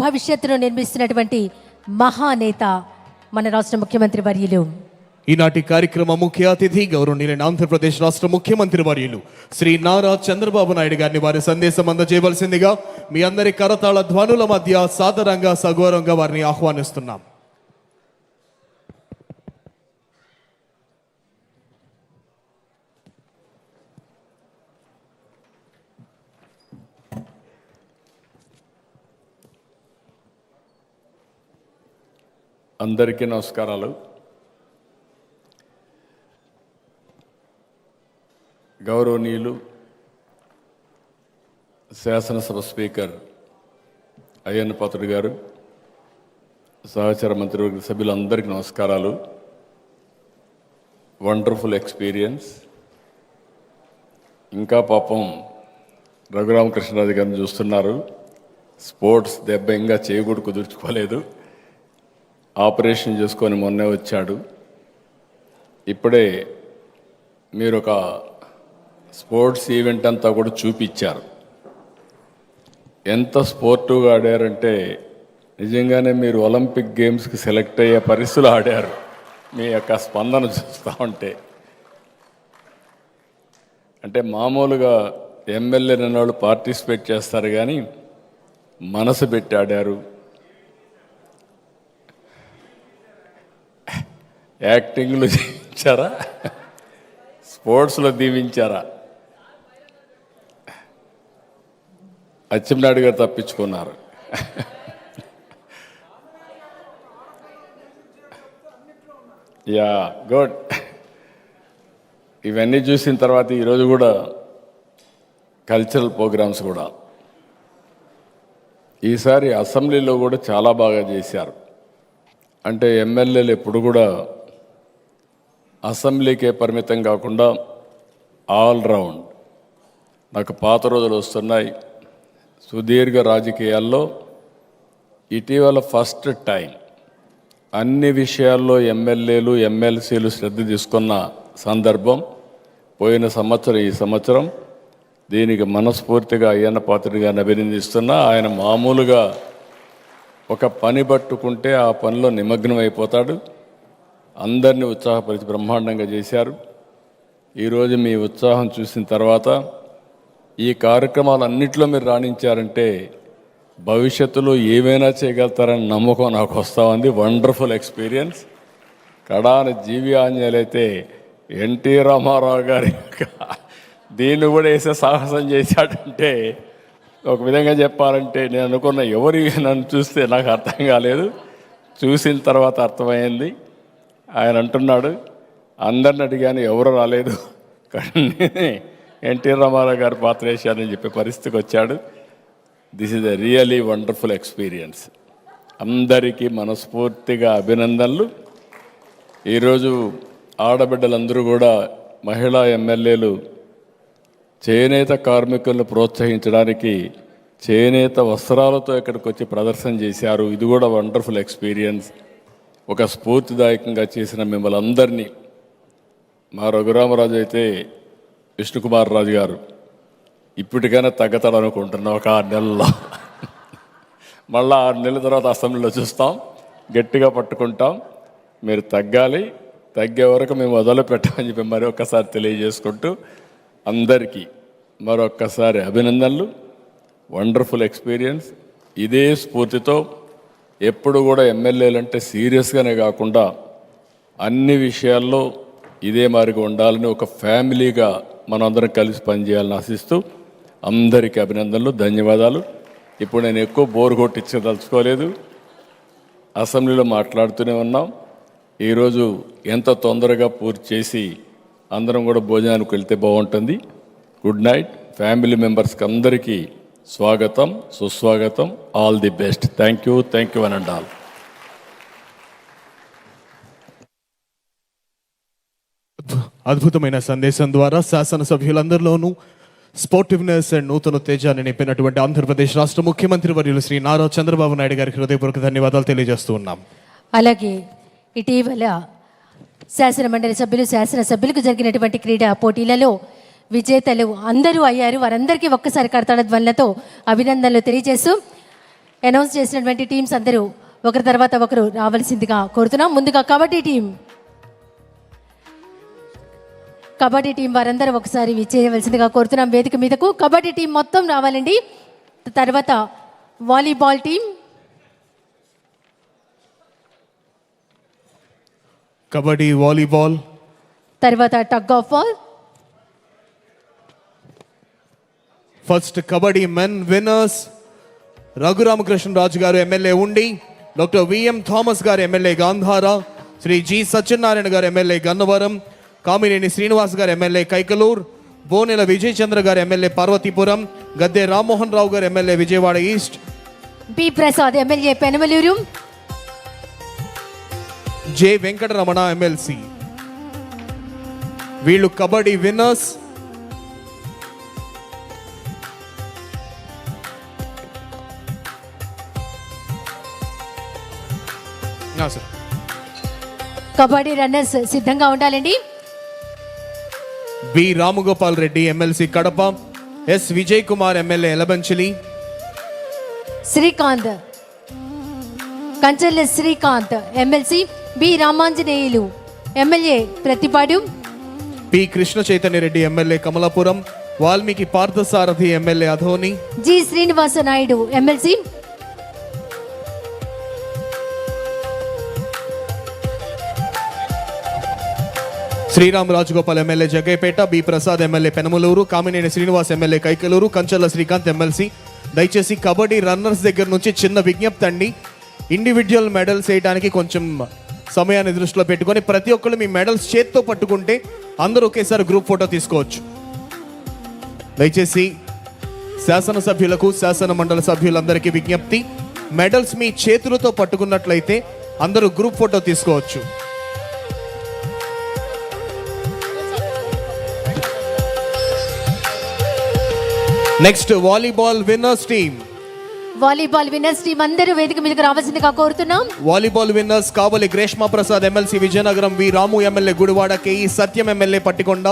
భవిష్యత్తును నిర్మిస్తున్నటువంటి మహానేత మన రాష్ట్ర ముఖ్యమంత్రి వర్యులు. ఈనాటి కార్యక్రమ ముఖ్య అతిథి గౌరవనీయులైన ఆంధ్రప్రదేశ్ రాష్ట్ర ముఖ్యమంత్రి వర్యులు శ్రీ నారా చంద్రబాబు నాయుడు గారిని వారి సందేశం అందజేయవలసిందిగా మీ అందరి కరతాళ ధ్వనుల మధ్య సాదరంగా సగౌరవంగా వారిని ఆహ్వానిస్తున్నాం. అందరికీ నమస్కారాలు. గౌరవనీయులు శాసనసభ స్పీకర్ అయ్యన్న పాత్రుడు గారు, సహచర మంత్రివర్గ సభ్యులందరికీ నమస్కారాలు. Wonderful experience. ఇంకా పాపం రఘురామకృష్ణరాజు గారిని చూస్తున్నారు. స్పోర్ట్స్ దెబ్బ ఇంకా చేయకూడదు, కుదుర్చుకోలేదు. ఆపరేషన్ చేసుకొని మొన్నే వచ్చాడు. ఇప్పుడే మీరు ఒక స్పోర్ట్స్ ఈవెంట్ అంతా కూడా చూపించారు. ఎంత స్పోర్టివ్గా ఆడారంటే నిజంగానే మీరు ఒలింపిక్ గేమ్స్కి సెలెక్ట్ అయ్యే పరిస్థితులు ఆడారు. మీ యొక్క స్పందన చూస్తూ ఉంటే అంటే మామూలుగా ఎమ్మెల్యే వాళ్ళు పార్టిసిపేట్ చేస్తారు, కానీ మనసు పెట్టి ఆడారు. యాక్టింగ్లో దీవించారా, స్పోర్ట్స్లో దీవించారా? అచ్చెన్నాయుడు గారు తప్పించుకున్నారు. Ya, good. ఇవన్నీ చూసిన తర్వాత ఈరోజు కూడా కల్చరల్ ప్రోగ్రామ్స్ కూడా ఈసారి అసెంబ్లీలో కూడా చాలా బాగా చేశారు. అంటే ఎమ్మెల్యేలు ఎప్పుడు కూడా అసెంబ్లీకే పరిమితం కాకుండా ఆల్ రౌండ్. నాకు పాత రోజులు వస్తున్నాయి. సుదీర్ఘ రాజకీయాల్లో ఇటీవల ఫస్ట్ టైం అన్ని విషయాల్లో ఎమ్మెల్యేలు ఎమ్మెల్సీలు శ్రద్ధ తీసుకున్న సందర్భం పోయిన సంవత్సరం. ఈ సంవత్సరం దీనికి మనస్ఫూర్తిగా అయ్యన్న పాత్రుడు గారిని అభినందిస్తున్నా. ఆయన మామూలుగా ఒక పని పట్టుకుంటే ఆ పనిలో నిమగ్నం అయిపోతాడు. అందరినీ ఉత్సాహపరిచి బ్రహ్మాండంగా చేశారు. ఈరోజు మీ ఉత్సాహం చూసిన తర్వాత ఈ కార్యక్రమాలన్నింటిలో మీరు రాణించారంటే భవిష్యత్తులో ఏమైనా చేయగలుగుతారని నమ్మకం నాకు వస్తూ ఉంది. Wonderful experience. కడాన జీవి ఆంజనేయులు అయితే ఎన్టీ రామారావు గారి దీన్ని కూడా వేసే సాహసం చేశాడంటే ఒక విధంగా చెప్పాలంటే నేను అనుకున్న ఎవరి నన్ను చూస్తే నాకు అర్థం కాలేదు. చూసిన తర్వాత అర్థమైంది. ఆయన అంటున్నాడు, అందరిని అడిగాను ఎవరు రాలేదు, కానీ ఎన్టీ రామారావు గారి పాత్ర వేశారని చెప్పే పరిస్థితికి వచ్చాడు. This is a really wonderful experience. అందరికీ మనస్ఫూర్తిగా అభినందనలు. ఈరోజు ఆడబిడ్డలందరూ కూడా మహిళా ఎమ్మెల్యేలు చేనేత కార్మికులను ప్రోత్సహించడానికి చేనేత వస్త్రాలతో ఇక్కడికి వచ్చి ప్రదర్శన చేశారు. ఇది కూడా వండర్ఫుల్ ఎక్స్పీరియన్స్. ఒక స్ఫూర్తిదాయకంగా చేసిన మిమ్మల్ని అందరినీ, మా రఘురామరాజు అయితే విష్ణుకుమార్ రాజు గారు ఇప్పటికైనా తగ్గతాడనుకుంటున్నాం. ఒక 6 నెలల్లో మళ్ళీ 6 నెలల తర్వాత అసెంబ్లీలో చూస్తాం, గట్టిగా పట్టుకుంటాం. మీరు తగ్గాలి, తగ్గే వరకు మేము వదలు పెట్టమని చెప్పి మరొకసారి తెలియజేసుకుంటూ అందరికీ మరొక్కసారి అభినందనలు. Wonderful experience. ఇదే స్ఫూర్తితో ఎప్పుడు కూడా ఎమ్మెల్యేలు అంటే సీరియస్గానే కాకుండా అన్ని విషయాల్లో ఇదే మారిగా ఉండాలని ఒక ఫ్యామిలీగా మనందరం కలిసి పనిచేయాలని ఆశిస్తూ అందరికీ అభినందనలు, ధన్యవాదాలు. ఇప్పుడు నేను ఎక్కువ బోర్ కొట్టించదలుచుకోలేదు. అసెంబ్లీలో మాట్లాడుతూనే ఉన్నాం. ఈరోజు ఎంత తొందరగా పూర్తి చేసి అందరం కూడా భోజనానికి వెళ్తే బాగుంటుంది. Good night. ఫ్యామిలీ మెంబర్స్కి అందరికీ స్వాగతం, సుస్వాగతం. All the best. Thank you one and all. అద్భుతమైన సందేశం ద్వారా శాసనసభ్యులందరిలోనూ స్పోర్టివ్నెస్ అండ్ నూతన తేజాన్ని నింపినటువంటి ఆంధ్రప్రదేశ్ రాష్ట్ర ముఖ్యమంత్రి వర్యులు శ్రీ నారా చంద్రబాబు నాయుడు గారికి హృదయపూర్వక ధన్యవాదాలు తెలియజేస్తూ ఉన్నాం. అలాగే ఇటీవల శాసనమండలి శాసనసభ్యులకు జరిగినటువంటి క్రీడా పోటీలలో విజేతలు అందరూ అయ్యారు. వారందరికీ ఒక్కసారి కర్తాళ ధ్వనులతో అభినందనలు తెలియజేస్తూ అనౌన్స్ చేసినటువంటి టీమ్స్ అందరూ ఒకరి తర్వాత ఒకరు రావాల్సిందిగా కోరుతున్నాం. ముందుగా కబడ్డీ టీం వారందరూ ఒకసారి విచ్చేయవలసిందిగా కోరుతున్నాం వేదిక మీదకు. కబడ్డీ టీం మొత్తం రావాలండి. తర్వాత వాలీబాల్ టీం, కబడ్డీ, వాలీబాల్, తర్వాత tug of war. First kabaddi men winners Raghurama Krishna Raju గారు MLA Undi, doctor V M Thomas గారు ఎమ్మెల్యే గాంధార, శ్రీ జి సత్యనారాయణ గారు ఎమ్మెల్యే గన్నవరం, కామినేని శ్రీనివాస్ గారు ఎమ్మెల్యే కైకలూర్, బోనెల విజయ్ చంద్ర గారు ఎమ్మెల్యే పార్వతీపురం, గద్దె రామ్మోహన్ రావు గారు MLA Vijayawada east, B Prasad MLA Penamaluru, J Venkataramana MLC. వీళ్ళు కబడ్డీ విన్నర్స్. కబడ్డీ రన్నర్స్ సిద్ధంగా ఉండాలండి. B Ramagopal Reddy MLC Kadapa, S Vijay Kumar MLA Elamanchili, Srikanth Kanchella Srikanth MLC, B Ramanjaneyulu MLA Prathipadu, P Krishna Chaitanya Reddy MLA Kamalapuram, Valmiki Parthasarathy MLA Adoni, G Srinivasa Naidu MLC, Sriram Rajagopal MLA Jaggaiahpet, B Prasad MLA Penamaluru, Kamineni Srinivas MLA Kaikaluru, Kancharla Srikanth MLC. దయచేసి kabaddi runners దగ్గర నుంచి చిన్న విజ్ఞప్తి అండి. ఇండివిజువల్ మెడల్స్ వేయడానికి కొంచెం సమయాన్ని దృష్టిలో పెట్టుకొని ప్రతి ఒక్కళ్ళు మీ మెడల్స్ చేత్తో పట్టుకుంటే అందరూ ఒకేసారి గ్రూప్ ఫోటో తీసుకోవచ్చు. దయచేసి శాసనసభ్యులకు, శాసన మండలి సభ్యులందరికీ విజ్ఞప్తి, మెడల్స్ మీ చేతులతో పట్టుకున్నట్లయితే అందరూ గ్రూప్ ఫోటో తీసుకోవచ్చు. Next volleyball winners team. Volleyball winners team అందరూ వేదిక మీదకి రావాల్సిందిగా కోరుతున్నాం. Volleyball winners Kavali Greeshma Prasad MLC Vizianagaram, V Ramu MLA Gudivada, K E Satyam MLA Pattikonda,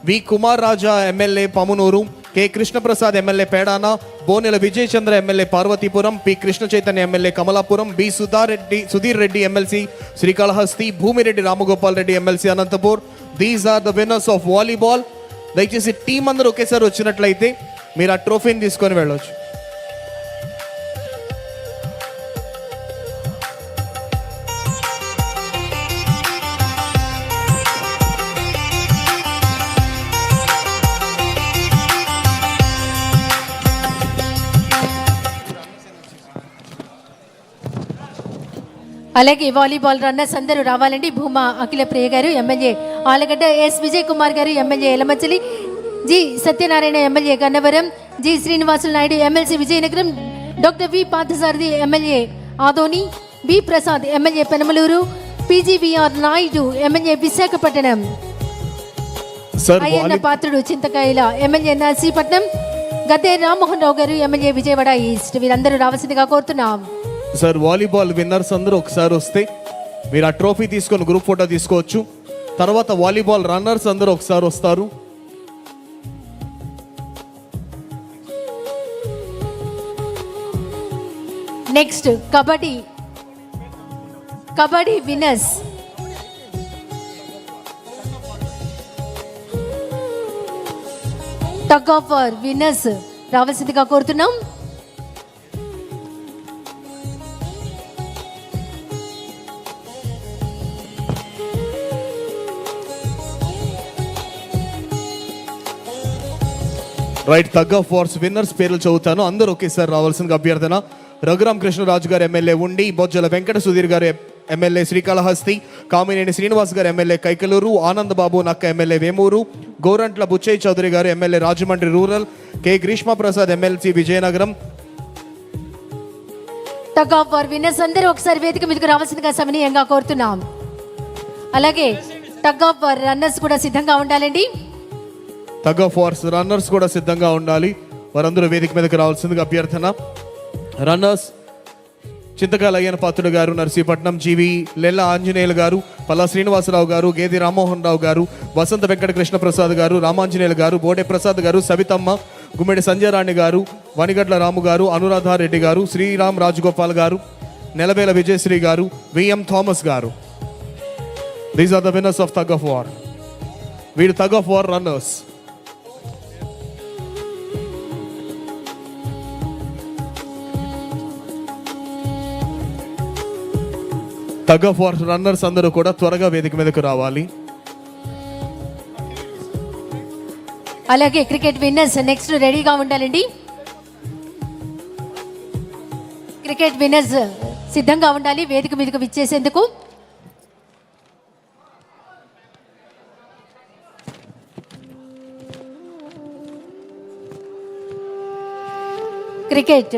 V Kumar Raja MLA Pamunuru, K Krishnaprasad MLA Pedana, Bonela Vijay Chandra MLA Parvathipuram, P Krishna Chaitanya MLA Kamalapuram, B Sudheer Reddy MLC Srikalahasti, Bhumireddy Ramagopal Reddy MLC Anantapur. These are the winners of volleyball. దయచేసి team అందరూ ఒకేసారి వచ్చినట్లయితే మీరు ఆ ట్రోఫీని తీసుకొని వెళ్ళవచ్చు. అలాగే వాలీబాల్ రన్నర్స్ అందరూ రావాలండి. భూమా అఖిల ప్రియ గారు ఎమ్మెల్యే ఆలగడ్డ, ఎస్ విజయ్ కుమార్ గారు MLA Elamanchili, G Satyanarayana MLA Gannavaram, G Srinivasulu Naidu MLC Vizianagaram, doctor V Parthasarathy MLA Adoni, B Prasad MLA Penamaluru, P G V R Naidu MLA Visakhapatnam, Ayyanna Patrudu Chintakayala MLA Narsipatnam, Gadde Rammohan Rao గారు ఎమ్మెల్యే విజయవాడ ఈస్ట్. వీరందరూ రావాల్సిందిగా కోరుతున్నాం. సార్ వాలీబాల్ విన్నర్స్ అందరూ ఒకసారి వస్తే మీరు ఆ ట్రోఫీ తీసుకొని గ్రూప్ ఫోటో తీసుకోవచ్చు. తర్వాత వాలీబాల్ రన్నర్స్ అందరూ ఒకసారి వస్తారు. Next kabaddi winners. Tug of war winners రావాల్సిందిగా కోరుతున్నాం. Right, tug of wars winners పేర్లు చదువుతాను, అందరూ ఒకేసారి రావాల్సిన అభ్యర్థన. రఘురామకృష్ణరాజు గారు ఎమ్మెల్యే ఉండి, బొజ్జల వెంకట సుధీర్ గారు ఎమ్మెల్యే శ్రీకాళహస్తి, కామినేని శ్రీనివాస్ గారు ఎమ్మెల్యే కైకలూరు, ఆనందబాబు నక్క ఎమ్మెల్యే వేమూరు, గోరంట్ల బుచ్చయ్య చౌదరి గారు MLA Rajahmundry rural, K Greeshmaprasad MLC Vizianagaram. Tug of war winners అందరూ ఒకసారి వేదిక మీదకు రావాల్సిందిగా సమనీయంగా కోరుతున్నాం. అలాగే టగ్ ఆఫ్ వార్ రన్నర్స్ కూడా సిద్ధంగా ఉండాలండి. టగ్ ఆఫ్ వార్స్ రన్నర్స్ కూడా సిద్ధంగా ఉండాలి. వారందరూ వేదిక మీదకి రావాల్సిందిగా అభ్యర్థన. రన్నర్స్ చింతకాయల అయ్యన పాత్రుడు గారు నర్సీపట్నం, జీవి లెల్ల ఆంజనేయులు గారు, పల్లా శ్రీనివాసరావు గారు, గేది రామ్మోహన్ రావు గారు, వసంత వెంకట కృష్ణ ప్రసాద్ గారు, రామాంజనేయులు గారు, బోడే ప్రసాద్ గారు, సవితమ్మ, గుమ్మిడి సంజయరాణి గారు, వనిగడ్ల రాము గారు, అనురాధారెడ్డి గారు, శ్రీరామ్ రాజగోపాల్ గారు, నెలవేల విజయశ్రీ గారు, విఎం థామస్ గారు. These are the winners of tug of war. వీరు tug of war runners. Tug of war runners అందరూ కూడా త్వరగా వేదిక మీదకు రావాలి. అలాగే క్రికెట్ విన్నర్స్ నెక్స్ట్ రెడీగా ఉండాలండి. క్రికెట్ విన్నర్స్ సిద్ధంగా ఉండాలి వేదిక మీదకు విచ్చేసేందుకు. క్రికెట్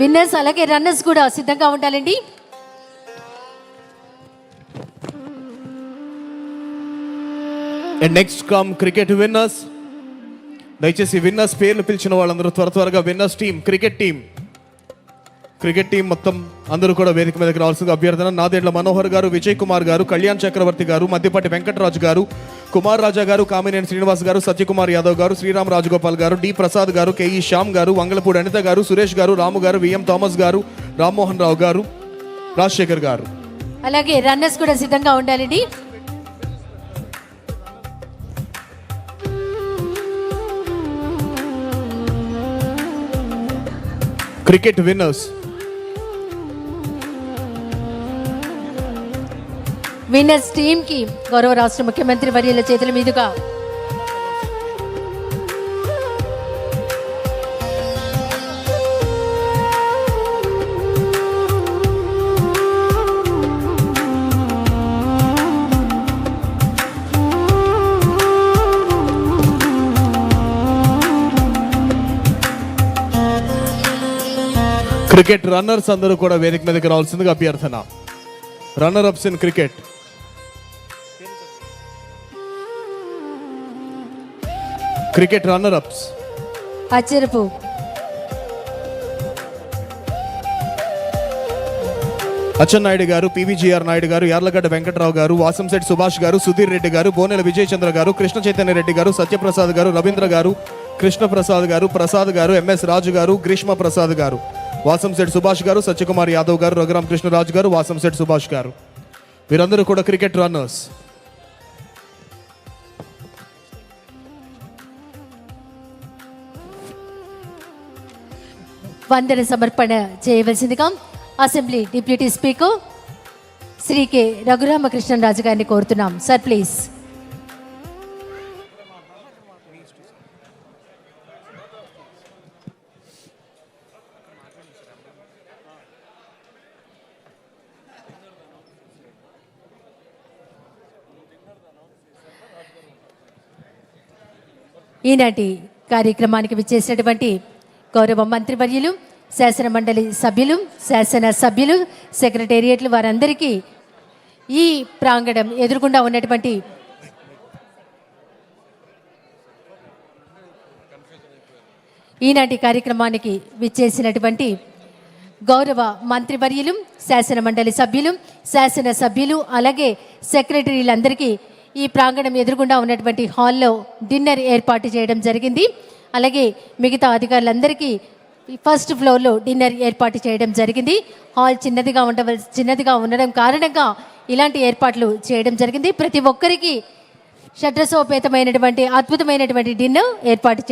విన్నర్స్ అలాగే రన్నర్స్ కూడా సిద్ధంగా ఉండాలండి. And next come cricket winners. దయచేసి విన్నర్స్ పేర్లు పిలిచిన వాళ్ళందరూ త్వరగా విన్నర్స్ టీం, క్రికెట్ టీం మొత్తం అందరూ కూడా వేదిక మీదకి రావాల్సింది అభ్యర్థన. నాదేళ్ల మనోహర్ గారు, విజయ్ కుమార్ గారు, కళ్యాణ్ చక్రవర్తి గారు, మద్దిపాటి వెంకటరాజు గారు, కుమార్ రాజా గారు, కామినేని శ్రీనివాస్ గారు, సత్యకుమార్ యాదవ్ గారు, శ్రీరామ్ రాజగోపాల్ గారు, డి ప్రసాద్ గారు, కేఈ శ్యామ్ గారు, వంగలపూడి అనిత గారు, సురేష్ గారు, రాము గారు, విఎం థామస్ గారు, రామ్మోహన్ రావు గారు, రాజశేఖర్ గారు. అలాగే రన్నర్స్ కూడా సిద్ధంగా ఉండాలండి. Cricket winners. విన్నర్స్ టీమ్ కి గౌరవ రాష్ట్ర ముఖ్యమంత్రి వర్యుల చేతుల మీదుగా క్రికెట్ రన్నర్స్ అందరూ కూడా వేదిక మీదకి రావాల్సిందిగా అభ్యర్థన. Runner ups in cricket. Cricket runner ups. Acharapu Atchannaidu గారు, పివిజిఆర్ నాయుడు గారు, యార్లగడ్డ వెంకటరావు గారు, వాసంశెట్టి సుభాష్ గారు, సుధీర్ రెడ్డి గారు, బోనెల విజయ్ చంద్ర గారు, కృష్ణ చైతన్య రెడ్డి గారు, సత్యప్రసాద్ గారు, రవీంద్ర గారు, కృష్ణ ప్రసాద్ గారు, ప్రసాద్ గారు, ఎంఎస్ రాజు గారు, గ్రీష్మ ప్రసాద్ గారు, వాసంశెట్టి సుభాష్ గారు, సత్యకుమార్ యాదవ్ గారు, రఘురామ్ కృష్ణరాజు గారు, వాసంశెట్టి సుభాష్ గారు. వీరందరూ కూడా క్రికెట్ రన్నర్స్. వందన సమర్పణ చేయవలసిందిగా assembly deputy speaker Shri K Raghurama Krishna Raju గారిని కోరుతున్నాం. Sir please. ఈనాటి కార్యక్రమానికి విచ్చేసినటువంటి గౌరవ మంత్రివర్యులు, శాసన మండలి సభ్యులు, శాసన సభ్యులు, సెక్రటేరియట్లు వారందరికీ ఈ ప్రాంగణం ఎదురుగుండా ఉన్నటువంటి ఈనాటి కార్యక్రమానికి విచ్చేసినటువంటి గౌరవ మంత్రివర్యులు, శాసన మండలి సభ్యులు, శాసన సభ్యులు అలాగే సెక్రటరీలందరికీ ఈ ప్రాంగణం ఎదురుగుండా ఉన్నటువంటి హాల్లో డిన్నర్ ఏర్పాటు చేయడం జరిగింది. అలాగే మిగతా అధికారులందరికీ ఫస్ట్ ఫ్లోర్లో డిన్నర్ ఏర్పాటు చేయడం జరిగింది. హాల్ చిన్నదిగా ఉండడం కారణంగా ఇలాంటి ఏర్పాట్లు చేయడం జరిగింది. ప్రతి ఒక్కరికి షడ్రసోపేతమైనటువంటి అద్భుతమైనటువంటి డిన్నర్ ఏర్పాటు చేయడం